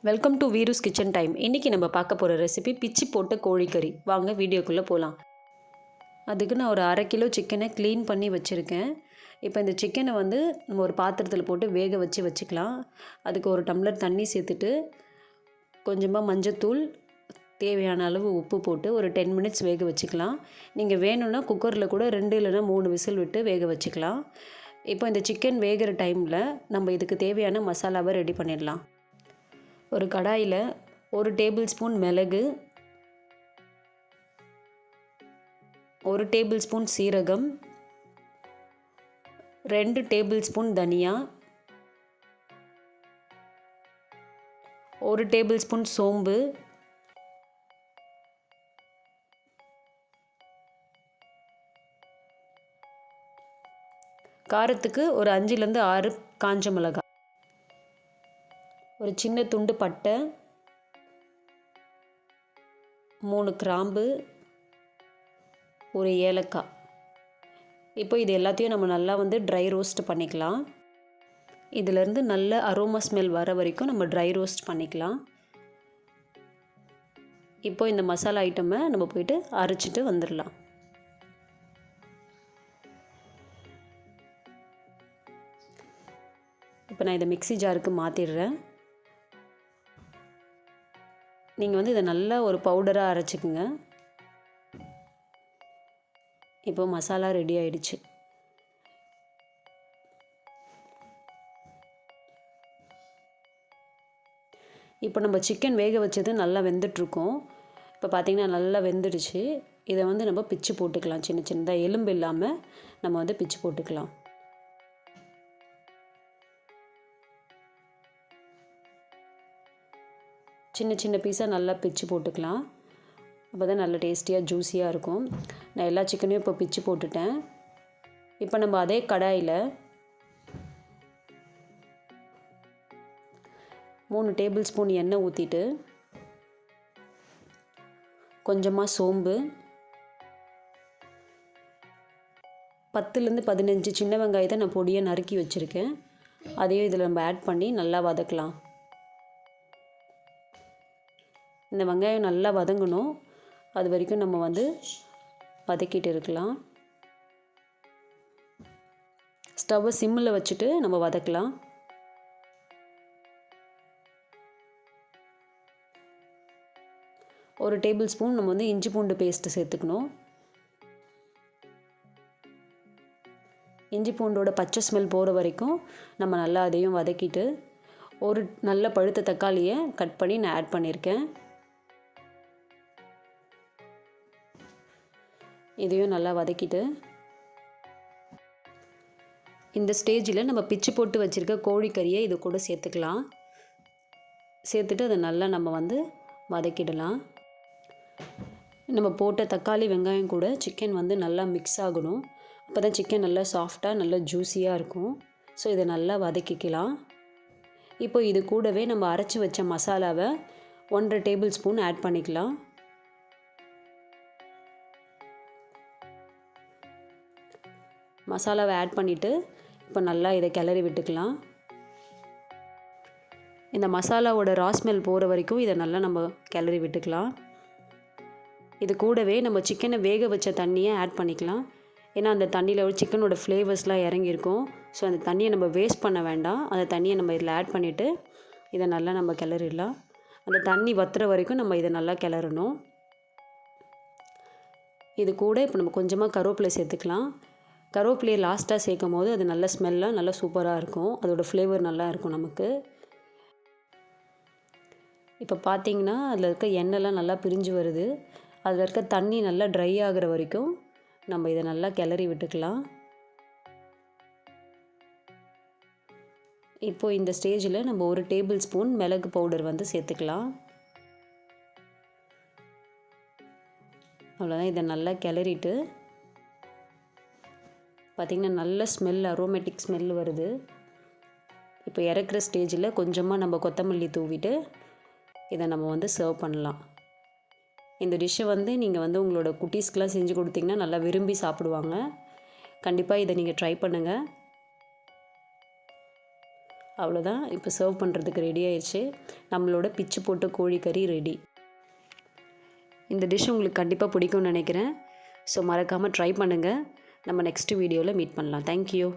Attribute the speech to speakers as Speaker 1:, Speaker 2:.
Speaker 1: Welcome to Veeru's kitchen time. இன்றைக்கி நம்ம பார்க்க போகிற ரெசிபி பிச்சு போட்ட கோழிக்கறி. வாங்க வீடியோக்குள்ளே போகலாம். அதுக்கு நான் ஒரு 1/2 கிலோ சிக்கனை க்ளீன் பண்ணி வச்சுருக்கேன். இப்போ இந்த சிக்கனை வந்து நம்ம ஒரு பாத்திரத்தில் போட்டு வேக வச்சுக்கலாம். அதுக்கு ஒரு டம்ளர் தண்ணி சேர்த்துட்டு கொஞ்சமாக மஞ்சத்தூள், தேவையான அளவு உப்பு போட்டு ஒரு 10 மினிட்ஸ் வேக வச்சுக்கலாம். நீங்கள் வேணும்னா குக்கரில் கூட 2 இல்லைனா 3 விசில் விட்டு வேக வச்சுக்கலாம். இப்போ இந்த சிக்கன் வேகிற டைமில் நம்ம இதுக்கு தேவையான மசாலாவை ரெடி பண்ணிடலாம். ஒரு கடாயில் 1 டேபிள் ஸ்பூன் மிளகு, 1 டேபிள் ஸ்பூன் சீரகம், 2 டேபிள் ஸ்பூன் தனியா, 1 டேபிள் ஸ்பூன் சோம்பு, காரத்துக்கு ஒரு 5லேருந்து 6 காஞ்ச மிளகாய், ஒரு சின்ன துண்டு பட்டை, 3 கிராம்பு, ஒரு ஏலக்காய். இப்போ இது எல்லாத்தையும் நம்ம நல்லா ட்ரை ரோஸ்ட் பண்ணிக்கலாம். இதிலேருந்து நல்ல அரோமா ஸ்மெல் வர வரைக்கும் நம்ம ட்ரை ரோஸ்ட் பண்ணிக்கலாம். இப்போ இந்த மசாலா ஐட்டமை நம்ம போயிட்டு அரைச்சிட்டு வந்துடலாம். இப்போ நான் இதை மிக்ஸி ஜாருக்கு மாற்றிடுறேன். நீங்கள் இதை நல்லா ஒரு பவுடராக அரைச்சிக்குங்க. இப்போ மசாலா ரெடி ஆயிடுச்சு. இப்போ நம்ம சிக்கன் வேக வச்சது நல்லா வெந்துட்டுருக்கோம். இப்போ பார்த்திங்கன்னா நல்லா வெந்துடுச்சு. இதை நம்ம பிச்சு போட்டுக்கலாம். சின்ன சின்னதாக எலும்பு இல்லாமல் நம்ம பிச்சு போட்டுக்கலாம். சின்ன சின்ன பீஸாக நல்லா பிச்சு போட்டுக்கலாம். அப்போ தான் நல்லா டேஸ்டியாக ஜூஸியாக இருக்கும். நான் எல்லா சிக்கனையும் இப்போ பிச்சு போட்டுட்டேன். இப்போ நம்ம அதே கடாயில் 3 டேபிள் ஸ்பூன் எண்ணெய் ஊற்றிட்டு கொஞ்சமாக சோம்பு, 10லேருந்து 15 சின்ன வெங்காயத்தை நான் பொடியாக நறுக்கி வச்சுருக்கேன். அதையும் இதில் நம்ம ஆட் பண்ணி நல்லா வதக்கலாம். இந்த வெங்காயம் நல்லா வதங்கணும். அது வரைக்கும் நம்ம வதக்கிட்டு இருக்கலாம். ஸ்டவ்வை சிம்மில் வச்சுட்டு நம்ம வதக்கலாம். ஒரு டேபிள் ஸ்பூன் நம்ம இஞ்சி பூண்டு பேஸ்ட்டு சேர்த்துக்கணும். இஞ்சி பூண்டோட பச்சை ஸ்மெல் போகிற வரைக்கும் நம்ம நல்லா அதையும் வதக்கிட்டு ஒரு நல்ல பழுத்த தக்காளியை கட் பண்ணி நான் ஆட் பண்ணியிருக்கேன். இதையும் நல்லா வதக்கிட்டு இந்த ஸ்டேஜில் நம்ம பிச்சு போட்டு வச்சுருக்க கோழிக்கறியை இது கூட சேர்த்துக்கலாம். சேர்த்துட்டு அதை நல்லா நம்ம வதக்கிடலாம். நம்ம போட்ட தக்காளி வெங்காயம் கூட சிக்கன் நல்லா மிக்ஸ் ஆகணும். அப்போ தான் சிக்கன் நல்லா சாஃப்டாக நல்லா ஜூஸியாக இருக்கும். ஸோ இதை நல்லா வதக்கிக்கலாம். இப்போ இது கூடவே நம்ம அரைச்சி வச்ச மசாலாவை 1.5 டேபிள் ஸ்பூன் ஆட் பண்ணிக்கலாம். மசாலாவை ஆட் பண்ணிவிட்டு இப்போ நல்லா இதை கிளறி விட்டுக்கலாம். இந்த மசாலாவோட ரா ஸ்மெல் போகிற வரைக்கும் இதை நல்லா நம்ம கிளறி விட்டுக்கலாம். இது கூடவே நம்ம சிக்கனை வேக வச்ச தண்ணியை ஆட் பண்ணிக்கலாம். ஏன்னா அந்த தண்ணியில் ஒரு சிக்கனோட ஃப்ளேவர்ஸ்லாம் இறங்கியிருக்கும். ஸோ அந்த தண்ணியை நம்ம வேஸ்ட் பண்ண வேண்டாம். அந்த தண்ணியை நம்ம இதில் ஆட் பண்ணிவிட்டு இதை நல்லா நம்ம கிளறிடலாம். அந்த தண்ணி வற்றுற வரைக்கும் நம்ம இதை நல்லா கிளறணும். இது கூட இப்போ நம்ம கொஞ்சமாக கருவேப்பிலை சேர்த்துக்கலாம். கருவேப்பிலையை லாஸ்ட்டாக சேர்க்கும் போது அது நல்ல ஸ்மெல்லாக நல்லா சூப்பராக இருக்கும். அதோடய ஃப்ளேவர் நல்லா இருக்கும் நமக்கு. இப்போ பார்த்திங்கன்னா அதில் இருக்க எண்ணெய்லாம் நல்லா பிரிஞ்சு வருது. அதில் இருக்க தண்ணி நல்லா ட்ரை ஆகிற வரைக்கும் நம்ம இதை நல்லா கிளறி விட்டுக்கலாம். இப்போது இந்த ஸ்டேஜில் நம்ம 1 டேபிள் ஸ்பூன் மிளகு பவுடர் சேர்த்துக்கலாம். அவ்வளோதான். இதை நல்லா கிளறிட்டு பார்த்திங்கன்னா நல்ல ஸ்மெல், அரோமேட்டிக் ஸ்மெல் வருது. இப்போ இறக்குற ஸ்டேஜில் கொஞ்சமாக நம்ம கொத்தமல்லி தூவிட்டு இதை நம்ம சர்வ் பண்ணலாம். இந்த டிஷ்ஷை நீங்கள் உங்களோட குட்டீஸ்க்கெலாம் செஞ்சு கொடுத்தீங்கன்னா நல்லா விரும்பி சாப்பிடுவாங்க. கண்டிப்பாக இதை நீங்கள் ட்ரை பண்ணுங்கள். அவ்வளோதான். இப்போ சர்வ் பண்ணுறதுக்கு ரெடி ஆயிடுச்சு. நம்மளோட பிச்சு போட்ட கோழிக்கறி ரெடி. இந்த டிஷ் உங்களுக்கு கண்டிப்பாக பிடிக்கும்னு நினைக்கிறேன். ஸோ மறக்காமல் ட்ரை பண்ணுங்கள். நம்ம நெக்ஸ்ட் வீடியோவில் மீட் பண்ணலாம். தேங்க்யூ.